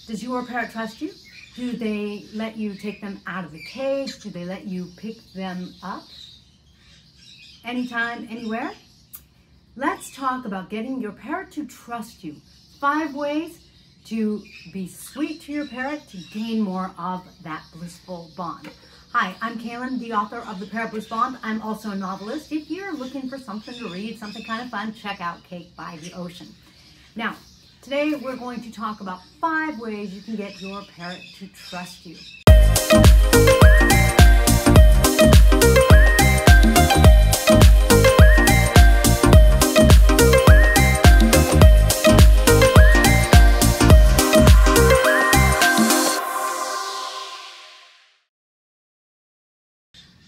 Does your parrot trust you? Do they let you take them out of the cage? Do they let you pick them up anytime, anywhere? Let's talk about getting your parrot to trust you. 5 ways to be sweet to your parrot to gain more of that blissful bond. Hi, I'm Kaylin, the author of The Parrot Bliss Bond. I'm also a novelist. If you're looking for something to read, something kind of fun, check out Cake by the Ocean. Now, today we're going to talk about 5 ways you can get your parrot to trust you.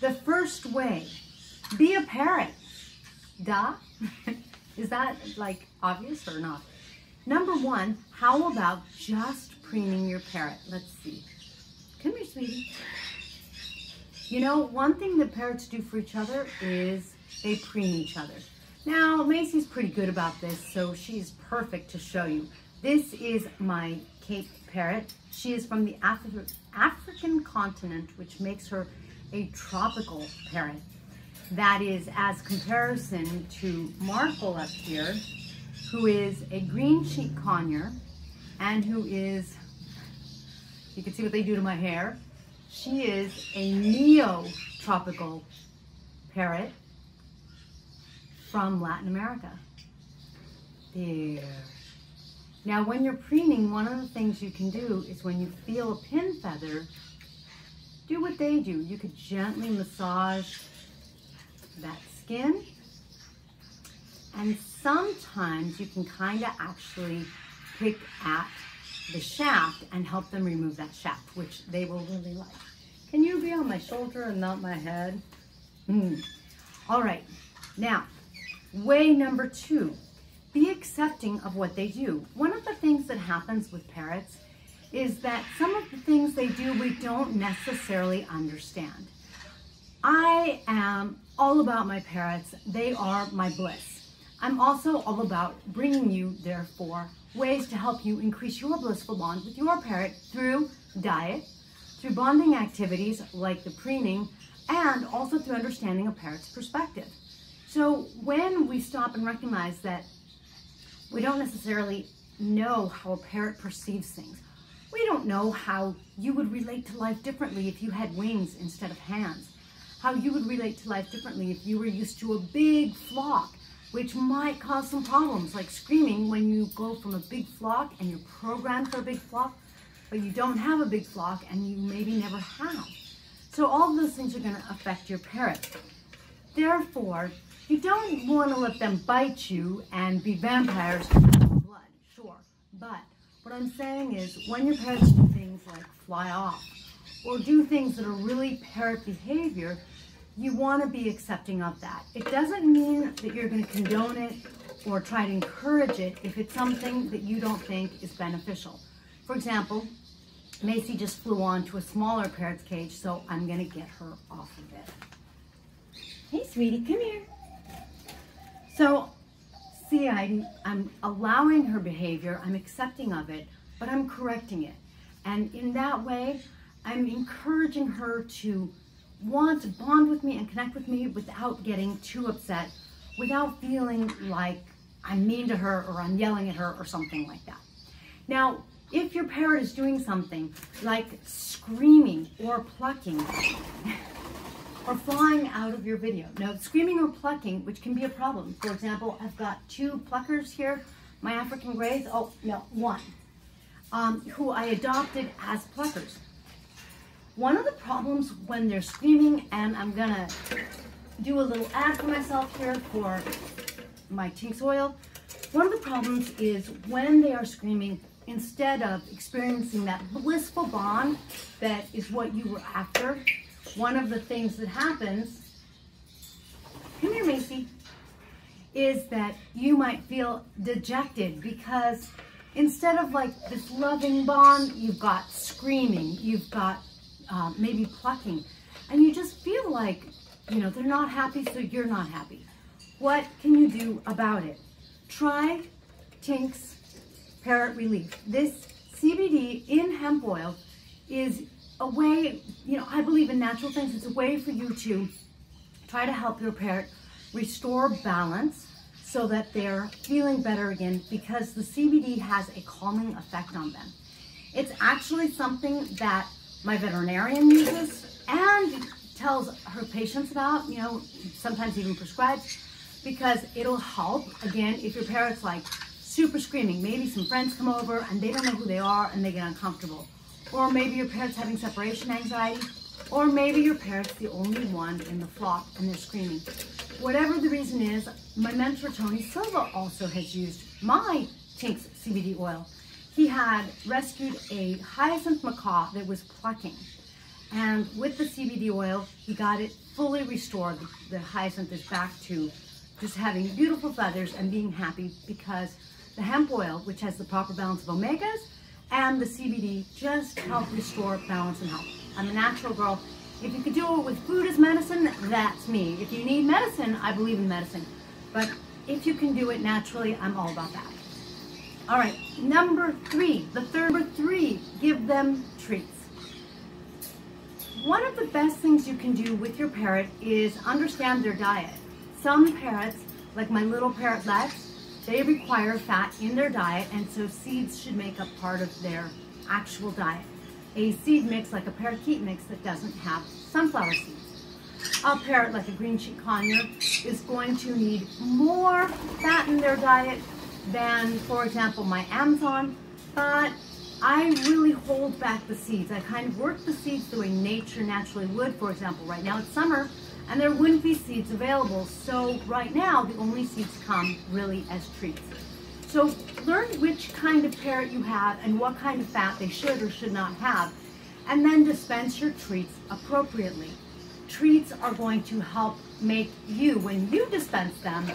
The first way, be a parrot. Duh. Is that like obvious or not? Number 1, how about just preening your parrot? Let's see. Come here, sweetie. You know, one thing that parrots do for each other is they preen each other. Now, Macy's pretty good about this, so she's perfect to show you. This is my Cape parrot. She is from the African continent, which makes her a tropical parrot. That is as comparison to Markle up here, who is a green cheek conure and who is, you can see what they do to my hair. She is a neo-tropical parrot from Latin America. There. Now when you're preening, one of the things you can do is when you feel a pin feather, do what they do. You could gently massage that skin, and sometimes you can kind of actually pick at the shaft and help them remove that shaft, which they will really like. Can you be on my shoulder and not my head? All right, now, way number 2, be accepting of what they do. One of the things that happens with parrots is that some of the things they do we don't necessarily understand. I am all about my parrots. They are my bliss. I'm also all about bringing you, therefore, ways to help you increase your blissful bond with your parrot through diet, through bonding activities like the preening, and also through understanding a parrot's perspective. So when we stop and recognize that we don't necessarily know how a parrot perceives things, we don't know how you would relate to life differently if you had wings instead of hands, how you would relate to life differently if you were used to a big flock, which might cause some problems, like screaming when you go from a big flock and you're programmed for a big flock, but you don't have a big flock and you maybe never have. So all of those things are going to affect your parrot. Therefore, you don't want to let them bite you and be vampires and have blood, sure, but what I'm saying is when your parrots do things like fly off or do things that are really parrot behavior, you want to be accepting of that. It doesn't mean that you're going to condone it or try to encourage it if it's something that you don't think is beneficial. For example, Macy just flew on to a smaller parrot's cage, so I'm going to get her off of it. Hey, sweetie, come here. So, see, I'm allowing her behavior, I'm accepting of it, but I'm correcting it. And in that way, I'm encouraging her to want to bond with me and connect with me without getting too upset, without feeling like I'm mean to her or I'm yelling at her or something like that. Now, if your parrot is doing something like screaming or plucking, or flying out of your video. Now, screaming or plucking, which can be a problem. For example, I've got 2 pluckers here, my African Greys, oh, no, 1, who I adopted as pluckers. One of the problems when they're screaming, and I'm gonna do a little ad for myself here for my Tinks oil. One of the problems is when they are screaming, instead of experiencing that blissful bond that is what you were after, one of the things that happens, come here, Macy, is that you might feel dejected because instead of like this loving bond, you've got screaming, you've got maybe plucking, and you just feel like, you know, they're not happy, so you're not happy. What can you do about it? Try Tinks Parrot Relief. This CBD in hemp oil is a way, I believe in natural things. It's a way for you to try to help your parrot restore balance so that they're feeling better again, because the CBD has a calming effect on them. It's actually something that my veterinarian uses and tells her patients about, sometimes even prescribes, because it'll help, again, if your parrot's like super screaming. Maybe some friends come over and they don't know who they are and they get uncomfortable. Or maybe your parrot's having separation anxiety. Or maybe your parrot's the only one in the flock and they're screaming. Whatever the reason is, my mentor Tony Silva also has used my Tinks CBD oil. He had rescued a hyacinth macaw that was plucking. And with the CBD oil, he got it fully restored. The hyacinth is back to just having beautiful feathers and being happy, because the hemp oil, which has the proper balance of omegas, and the CBD just help restore balance and health. I'm a natural girl. If you could do it with food as medicine, that's me. If you need medicine, I believe in medicine. But if you can do it naturally, I'm all about that. All right, number three, number three, give them treats. One of the best things you can do with your parrot is understand their diet. Some parrots, like my little parrot Lex, they require fat in their diet, and so seeds should make up part of their actual diet. A seed mix, like a parakeet mix, that doesn't have sunflower seeds. A parrot like a green cheek conure is going to need more fat in their diet than, for example, my Amazon, but I really hold back the seeds. I kind of work the seeds the way nature naturally would. For example, right now it's summer and there wouldn't be seeds available. So right now the only seeds come really as treats. So learn which kind of parrot you have and what kind of fat they should or should not have, and then dispense your treats appropriately. Treats are going to help make you, when you dispense them,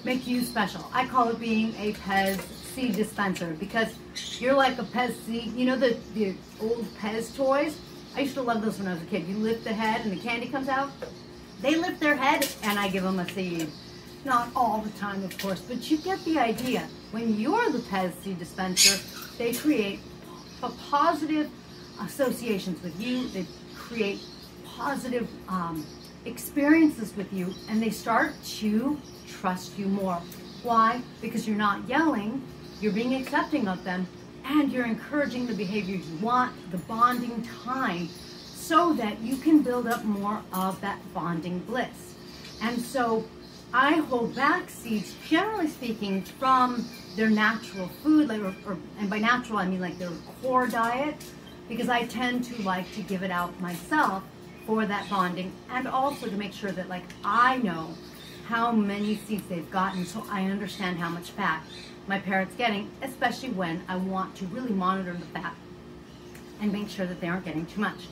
make you special. I call it being a Pez seed dispenser, because you're like a Pez seed. You know the old Pez toys? I used to love those when I was a kid. You lift the head and the candy comes out. They lift their head and I give them a seed. Not all the time, of course, but you get the idea. When you're the Pez seed dispenser, they create positive associations with you. They create positive experiences with you, and they start to trust you more. Why? Because you're not yelling, you're being accepting of them, and you're encouraging the behaviors you want, the bonding time, so that you can build up more of that bonding bliss. And so I hold back seeds, generally speaking, from their natural food, and by natural I mean like their core diet, because I tend to like to give it out myself for that bonding, and also to make sure that I know how many seeds they've gotten, so I understand how much fat my parrot's getting, especially when I want to really monitor the fat and make sure that they aren't getting too much.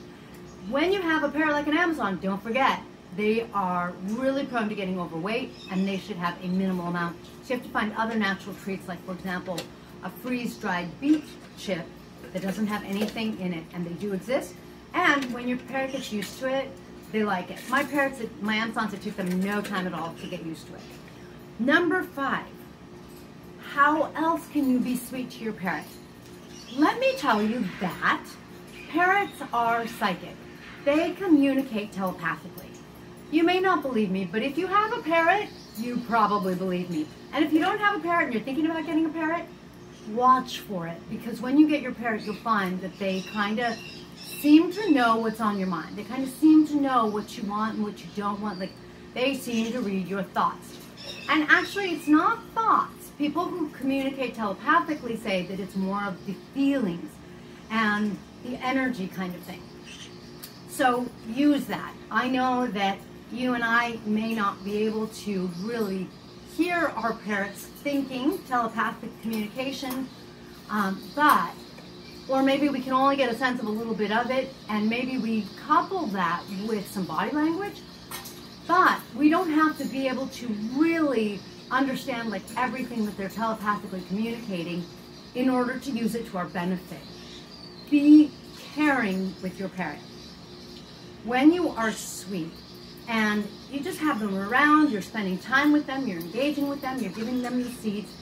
When you have a parrot like an Amazon, don't forget, they are really prone to getting overweight, and they should have a minimal amount. So you have to find other natural treats, like for example, a freeze-dried beet chip that doesn't have anything in it, and they do exist. And when your parrot gets used to it, they like it. My parrots, my Amazons, it took them no time at all to get used to it. Number 5, how else can you be sweet to your parrot? Let me tell you that parrots are psychic. They communicate telepathically. You may not believe me, but if you have a parrot, you probably believe me. And if you don't have a parrot and you're thinking about getting a parrot, watch for it. Because when you get your parrot, you'll find that they kind of seem to know what's on your mind. They kind of seem to know what you want and what you don't want. Like, they seem to read your thoughts. And actually, it's not thoughts. People who communicate telepathically say that it's more of the feelings and the energy kind of thing. So use that. I know that you and I may not be able to really hear our parrots thinking, telepathic communication, or maybe we can only get a sense of a little bit of it, and maybe we couple that with some body language, but we don't have to be able to really understand everything that they're telepathically communicating in order to use it to our benefit. Be caring with your parrot. When you are sweet and you just have them around, you're spending time with them, you're engaging with them, you're giving them these seeds,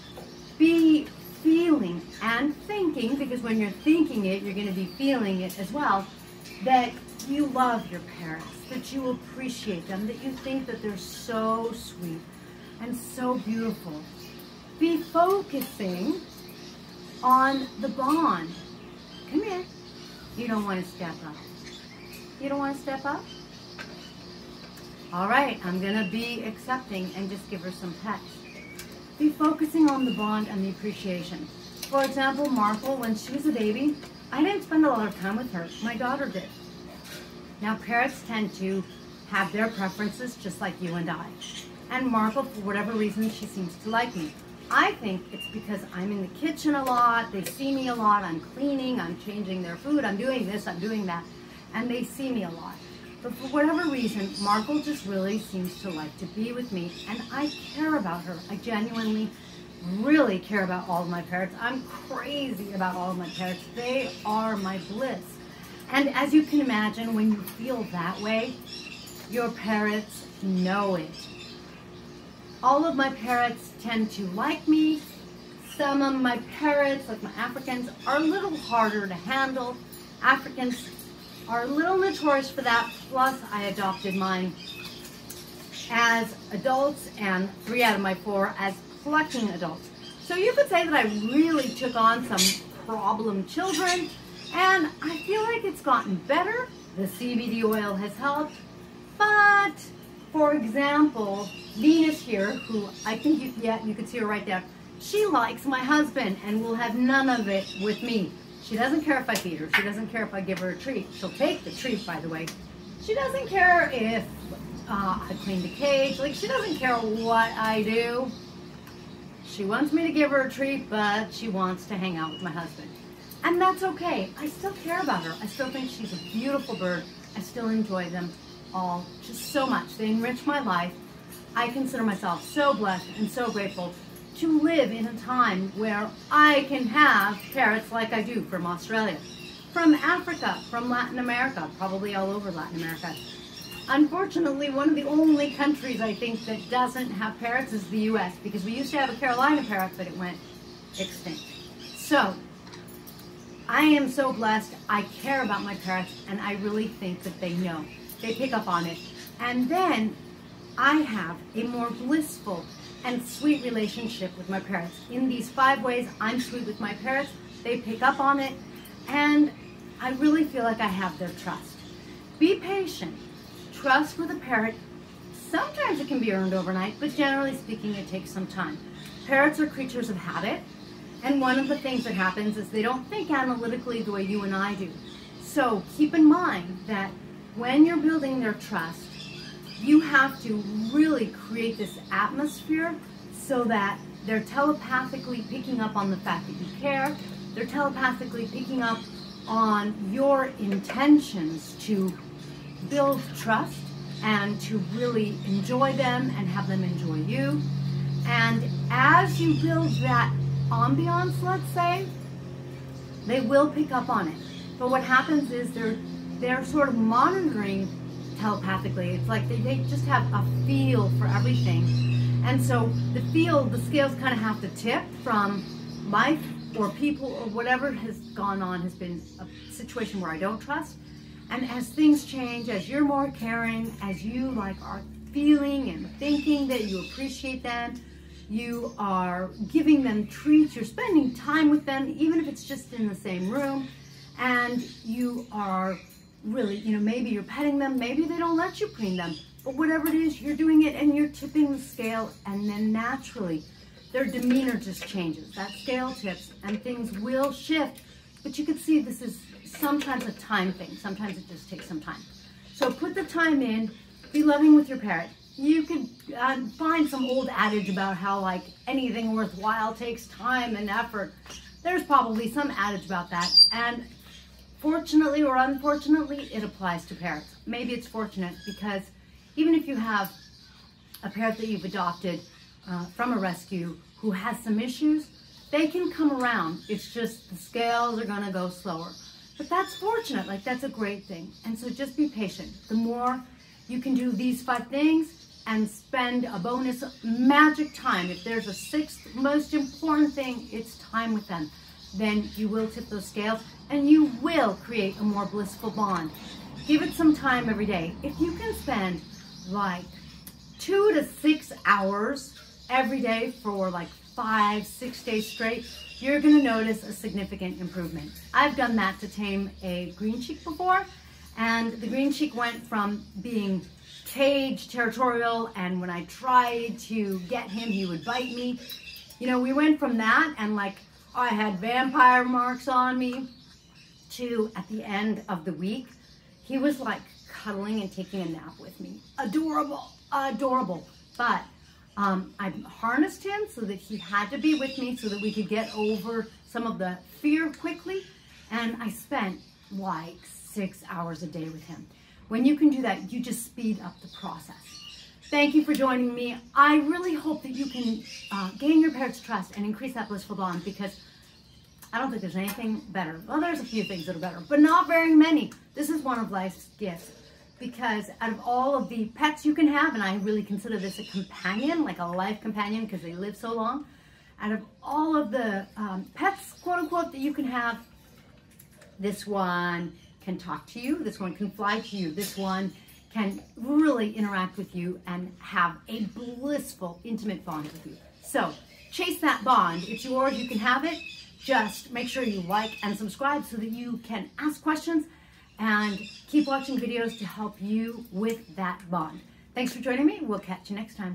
be feeling and thinking thinking, because when you're thinking it, you're going to be feeling it as well, that you love your parents, that you appreciate them, that you think that they're so sweet and so beautiful. Be focusing on the bond. Come here. You don't want to step up. You don't want to step up? All right, I'm going to be accepting and just give her some text. Be focusing on the bond and the appreciation. For example, Markle, when she was a baby, I didn't spend a lot of time with her. My daughter did. Now, parents tend to have their preferences just like you and I. And Markle, for whatever reason, she seems to like me. I think it's because I'm in the kitchen a lot, they see me a lot, I'm cleaning, I'm changing their food, I'm doing this, I'm doing that, and they see me a lot. But for whatever reason, Markle just really seems to like to be with me, and I care about her. I genuinely, really care about all of my parrots. I'm crazy about all of my parrots. They are my bliss. And as you can imagine, when you feel that way, your parrots know it. All of my parrots tend to like me. Some of my parrots, like my Africans, are a little harder to handle. Africans are a little notorious for that. Plus, I adopted mine as adults and 3 out of my 4 as plucking adults. So you could say that I really took on some problem children, and I feel like it's gotten better. The CBD oil has helped, but for example, Venus here, who I think you could see her right there, she likes my husband and will have none of it with me. She doesn't care if I feed her. She doesn't care if I give her a treat. She'll take the treat, by the way. She doesn't care if I clean the cage. Like, she doesn't care what I do. She wants me to give her a treat, but she wants to hang out with my husband. And that's okay. I still care about her. I still think she's a beautiful bird. I still enjoy them all just so much. They enrich my life. I consider myself so blessed and so grateful to live in a time where I can have parrots like I do from Australia, from Africa, from Latin America, probably all over Latin America. Unfortunately, one of the only countries I think that doesn't have parrots is the US, because we used to have a Carolina parrot, but it went extinct. So, I am so blessed. I care about my parrots, and I really think that they know. They pick up on it. And then I have a more blissful and sweet relationship with my parrots. In these 5 ways, I'm sweet with my parrots. They pick up on it, and I really feel like I have their trust. Be patient. Trust with a parrot. Sometimes it can be earned overnight, but generally speaking, it takes some time. Parrots are creatures of habit, and one of the things that happens is they don't think analytically the way you and I do. So keep in mind that when you're building their trust, you have to really create this atmosphere so that they're telepathically picking up on the fact that you care. They're telepathically picking up on your intentions to build trust and to really enjoy them and have them enjoy you. And as you build that ambiance, let's say, they will pick up on it. But what happens is they're sort of monitoring telepathically. It's like they just have a feel for everything. And so the scales kind of have to tip from life or people or whatever has gone on has been a situation where I don't trust. And as things change, as you're more caring, as you are feeling and thinking that you appreciate them, you are giving them treats, you're spending time with them, even if it's just in the same room, and you are really, maybe you're petting them, maybe they don't let you preen them, but whatever it is, you're doing it and you're tipping the scale, and then naturally their demeanor just changes. That scale tips and things will shift, but you can see this is sometimes a time thing. Sometimes it just takes some time. So put the time in, be loving with your parrot. You could find some old adage about how anything worthwhile takes time and effort. There's probably some adage about that, and fortunately or unfortunately, it applies to parrots. Maybe it's fortunate because even if you have a parrot that you've adopted from a rescue who has some issues, they can come around. It's just the scales are gonna go slower. But that's fortunate, that's a great thing. And so just be patient. The more you can do these 5 things and spend a bonus magic time. If there's a 6th most important thing, it's time with them. then you will tip those scales and you will create a more blissful bond. Give it some time every day. If you can spend like 2 to 6 hours every day for like 5-6 days straight, you're gonna notice a significant improvement. I've done that to tame a green cheek before, and the green cheek went from being caged, territorial, and when I tried to get him, he would bite me. You know, we went from that and like I had vampire marks on me to at the end of the week, he was like cuddling and taking a nap with me. Adorable, adorable. But I harnessed him so that he had to be with me so that we could get over some of the fear quickly. And I spent like 6 hours a day with him. When you can do that, you just speed up the process. Thank you for joining me. I really hope that you can gain your pet's trust and increase that blissful bond, because I don't think there's anything better. Well, there's a few things that are better, but not very many. This is one of life's gifts, because out of all of the pets you can have, and I really consider this a companion, like a life companion, because they live so long. Out of all of the pets, quote unquote, that you can have, this one can talk to you, this one can fly to you, this one can really interact with you and have a blissful, intimate bond with you. So chase that bond. It's yours, you can have it. Just make sure you like and subscribe so that you can ask questions and keep watching videos to help you with that bond. Thanks for joining me. We'll catch you next time.